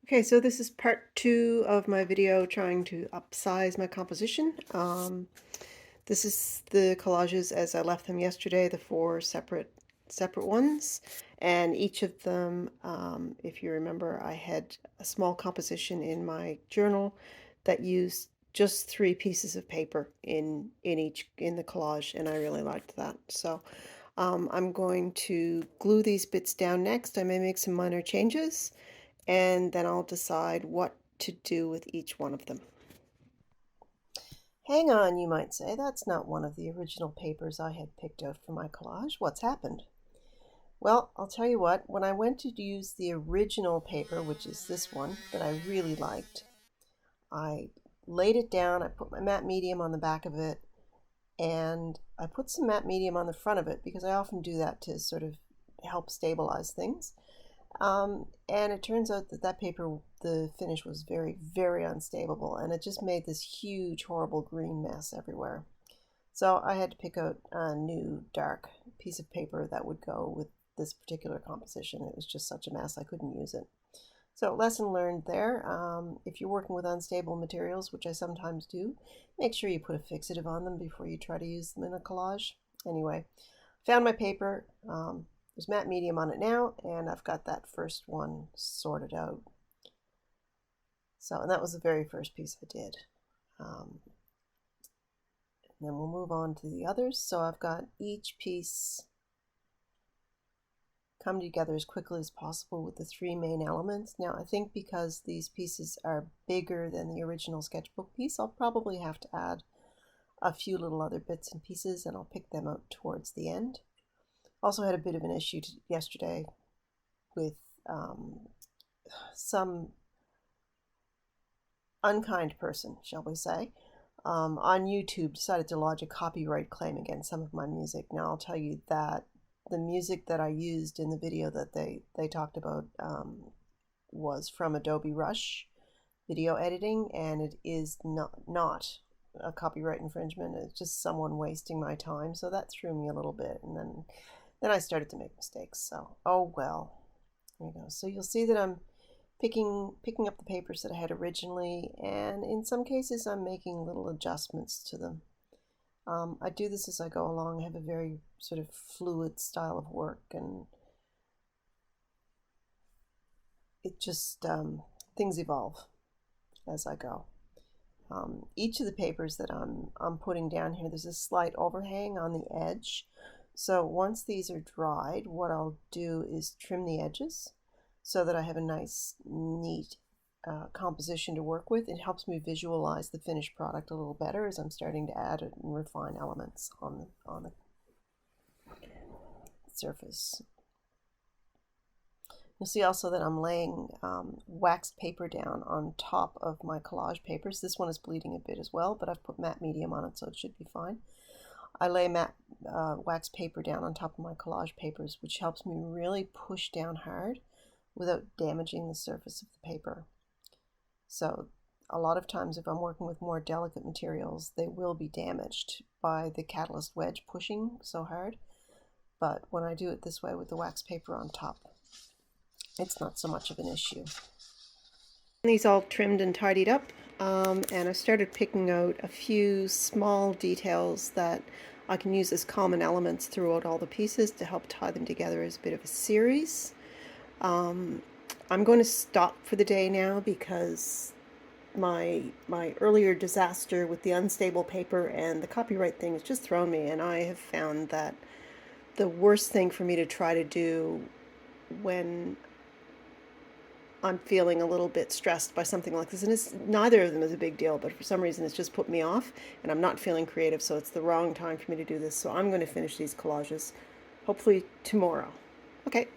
Okay, so this is part two of my video trying to upsize my composition. This is the collages as I left them yesterday, the four separate ones, and each of them, if you remember, I had a small composition in my journal that used just three pieces of paper in the collage, and I really liked that. So I'm going to glue these bits down next. I may make some minor changes and then I'll decide what to do with each one of them. Hang on, you might say, that's not one of the original papers I had picked out for my collage. What's happened? Well, I'll tell you what, when I went to use the original paper, which is this one that I really liked, I laid it down, I put my matte medium on the back of it, and I put some matte medium on the front of it because I often do that to sort of help stabilize things. And it turns out that that paper, the finish was very, very unstable, and it just made this huge, horrible green mess everywhere. So I had to pick out a new dark piece of paper that would go with this particular composition. It was just such a mess, I couldn't use it. So lesson learned there. If you're working with unstable materials, which I sometimes do, make sure you put a fixative on them before you try to use them in a collage. Anyway, found my paper. There's matte medium on it now, and I've got that first one sorted out. So, and that was the very first piece I did. And then we'll move on to the others. So I've got each piece come together as quickly as possible with the three main elements. Now, I think because these pieces are bigger than the original sketchbook piece, I'll probably have to add a few little other bits and pieces, and I'll pick them out towards the end. Also had a bit of an issue yesterday with some unkind person, shall we say, on YouTube decided to lodge a copyright claim against some of my music. Now I'll tell you that the music that I used in the video that they talked about was from Adobe Rush video editing, and it is not a copyright infringement. It's just someone wasting my time, so that threw me a little bit, and then I started to make mistakes. So, oh well. There you go. So you'll see that I'm picking up the papers that I had originally, and in some cases I'm making little adjustments to them. I do this as I go along. I have a very sort of fluid style of work, and it just things evolve as I go. Each of the papers that I'm putting down here, there's a slight overhang on the edge. So once these are dried, what I'll do is trim the edges so that I have a nice, neat composition to work with. It helps me visualize the finished product a little better as I'm starting to add and refine elements on the surface. You'll see also that I'm laying waxed paper down on top of my collage papers. This one is bleeding a bit as well, but I've put matte medium on it, so it should be fine. I lay matte wax paper down on top of my collage papers, which helps me really push down hard without damaging the surface of the paper. So a lot of times if I'm working with more delicate materials, they will be damaged by the catalyst wedge pushing so hard. But when I do it this way with the wax paper on top, it's not so much of an issue. These all trimmed and tidied up, and I started picking out a few small details that I can use as common elements throughout all the pieces to help tie them together as a bit of a series. I'm going to stop for the day now because my earlier disaster with the unstable paper and the copyright thing has just thrown me, and I have found that the worst thing for me to try to do when I'm feeling a little bit stressed by something like this, and it's neither of them is a big deal, but for some reason it's just put me off, and I'm not feeling creative, so it's the wrong time for me to do this. So I'm going to finish these collages hopefully tomorrow. Okay.